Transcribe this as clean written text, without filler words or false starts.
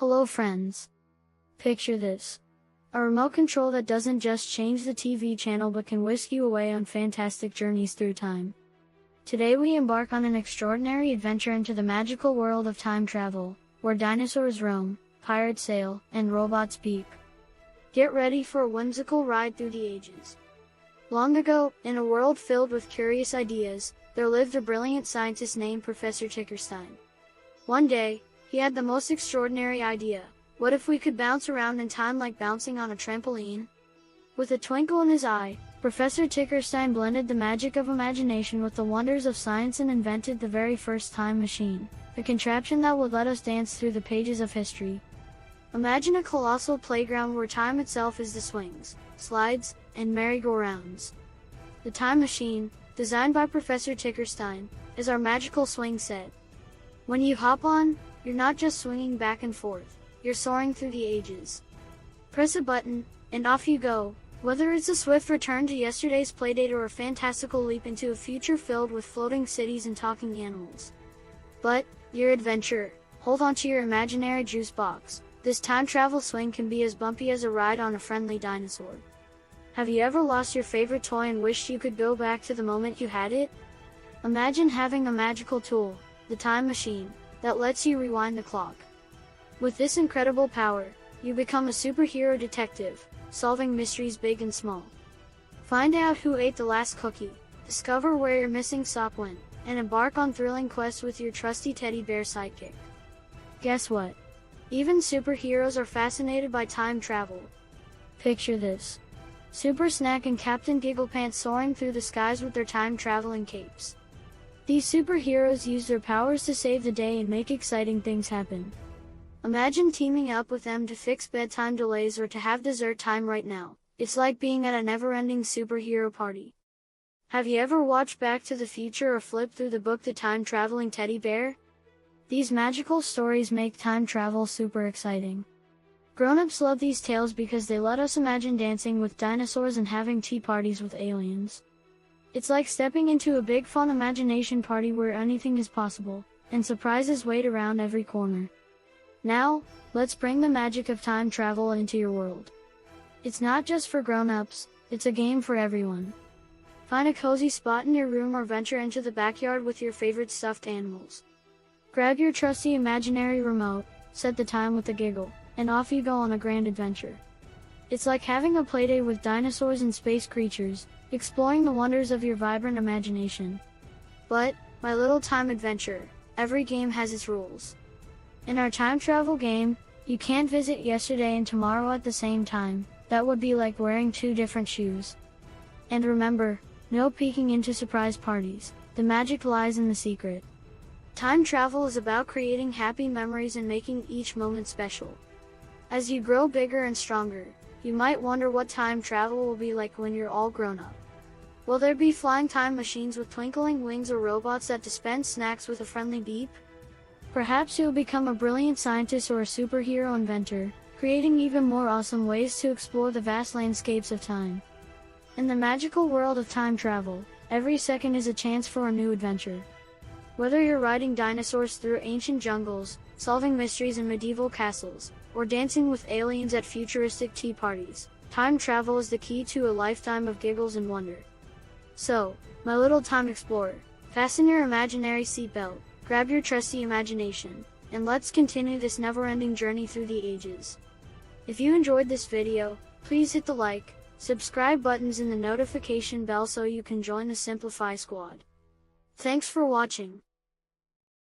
Hello friends. Picture this. A remote control that doesn't just change the TV channel but can whisk you away on fantastic journeys through time. Today we embark on an extraordinary adventure into the magical world of time travel, where dinosaurs roam, pirates sail, and robots beep. Get ready for a whimsical ride through the ages. Long ago, in a world filled with curious ideas, there lived a brilliant scientist named Professor Tickerstein. One day, he had the most extraordinary idea. What if we could bounce around in time like bouncing on a trampoline? With a twinkle in his eye, Professor Tickerstein blended the magic of imagination with the wonders of science and invented the very first time machine, a contraption that would let us dance through the pages of history. Imagine a colossal playground where time itself is the swings, slides, and merry-go-rounds. The time machine, designed by Professor Tickerstein, is our magical swing set. When you hop on, you're not just swinging back and forth, you're soaring through the ages. Press a button, and off you go, whether it's a swift return to yesterday's playdate or a fantastical leap into a future filled with floating cities and talking animals. But, your adventure, hold on to your imaginary juice box. This time travel swing can be as bumpy as a ride on a friendly dinosaur. Have you ever lost your favorite toy and wished you could go back to the moment you had it? Imagine having a magical tool, the time machine, that lets you rewind the clock. With this incredible power, you become a superhero detective, solving mysteries big and small. Find out who ate the last cookie, discover where your missing sock went, and embark on thrilling quests with your trusty teddy bear sidekick. Guess what? Even superheroes are fascinated by time travel. Picture this. Super Snack and Captain Gigglepants soaring through the skies with their time-traveling capes. These superheroes use their powers to save the day and make exciting things happen. Imagine teaming up with them to fix bedtime delays or to have dessert time right now. It's like being at a never-ending superhero party. Have you ever watched Back to the Future or flipped through the book The Time-Traveling Teddy Bear? These magical stories make time travel super exciting. Grown-ups love these tales because they let us imagine dancing with dinosaurs and having tea parties with aliens. It's like stepping into a big fun imagination party where anything is possible, and surprises wait around every corner. Now, let's bring the magic of time travel into your world. It's not just for grown-ups, it's a game for everyone. Find a cozy spot in your room or venture into the backyard with your favorite stuffed animals. Grab your trusty imaginary remote, set the time with a giggle, and off you go on a grand adventure. It's like having a playdate with dinosaurs and space creatures, exploring the wonders of your vibrant imagination. But, my little time adventure, every game has its rules. In our time travel game, you can't visit yesterday and tomorrow at the same time. That would be like wearing two different shoes. And remember, no peeking into surprise parties. The magic lies in the secret. Time travel is about creating happy memories and making each moment special. As you grow bigger and stronger, you might wonder what time travel will be like when you're all grown up. Will there be flying time machines with twinkling wings or robots that dispense snacks with a friendly beep? Perhaps you'll become a brilliant scientist or a superhero inventor, creating even more awesome ways to explore the vast landscapes of time. In the magical world of time travel, every second is a chance for a new adventure. Whether you're riding dinosaurs through ancient jungles, solving mysteries in medieval castles, or dancing with aliens at futuristic tea parties, time travel is the key to a lifetime of giggles and wonder. So, my little time explorer, fasten your imaginary seatbelt, grab your trusty imagination, and let's continue this never-ending journey through the ages. If you enjoyed this video, please hit the like, subscribe buttons and the notification bell so you can join the Simplify squad. Thanks for watching.